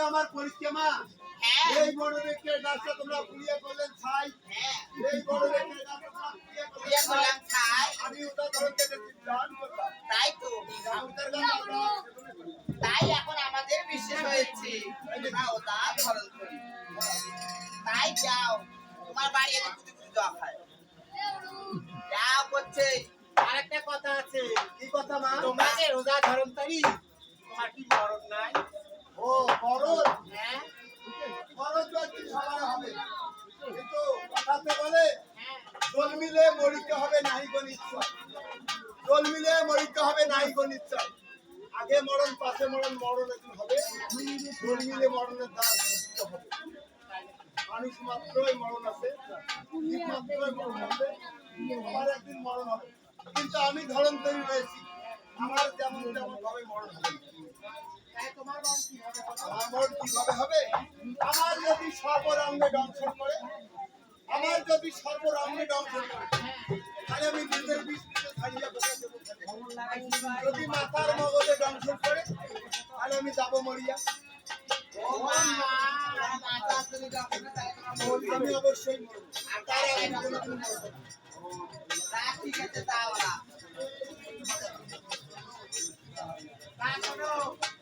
আমার পরীক্ষা মা হ্যাঁ এই বড় রেখে গাছটা তোমরা পুড়িয়ে করলেন ছাই হ্যাঁ এই বড় রেখে গাছটা তোমরা পুড়িয়ে বিয়ে করলেন ছাই করলাম ছাই আমি ওটা ধরে থেকে দান করলাম তাই তো আমাদের গাছ তাই এখন আমাদের বিশ্বাস হয়েছে আমরা ওটা ধরন করি তাই যাও তোমার বাড়ি এনে কুটি কুটি দেওয়া খায় যাও করছে আরেকটা কথা আছে, কি কথা মা তোমরা যে রোজা ধরন তারি, তোমার কি মরণ নাই? ও বড় হ্যাঁ খরচ বাকি সবার হবে কিন্তু কথাতে বলে হ্যাঁ দোল মিলে মরিতে হবে নাহি গো নিশ্চয় দোল মিলে মরিতে হবে নাহি গো নিশ্চয় আগে মরণ পাশে মরণ মরণ একদিন হবে দোল মিলে মরণের দ্বার সত্য হবে মানুষ মাত্রই মরণ আছে জীব মাত্রই মরণ আছে আমার একদিন মরণ হবে কিন্তু আমি ধরন তৈরি রয়েছি আমার যেমন যেমন ভাবে মরণ হবে তাই তোমার মরণ কি হবে? আমার মরণ কিভাবে হবে আমার যদি সর্বরঙ্গে দংশন করে আমার যদি সর্বরঙ্গে দংশন করে তাহলে আমি নিজের বিষ নিজে ছাড়িয়ে বসে দেবো যদি মাথার মগজে দংশন করে তাহলে আমি যাবো মরিয়া ও মা মাতা তুমি যখন তাই তোমার আমি অবশ্যই মরবো আর তার আগে আমি কোনোদিন মরবো না। তা ঠিক আছে তাওলা তা শোনো,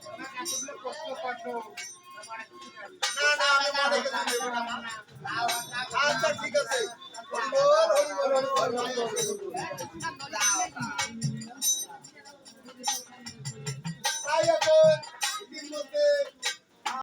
তোমাকে এতগুলো প্রশ্ন করলো, আমার কিছু জানি না। না না আমি মারা গেছি দেবো না মা। আচ্ছা ঠিক আছে হরি বল হরি বল হরি বল তাও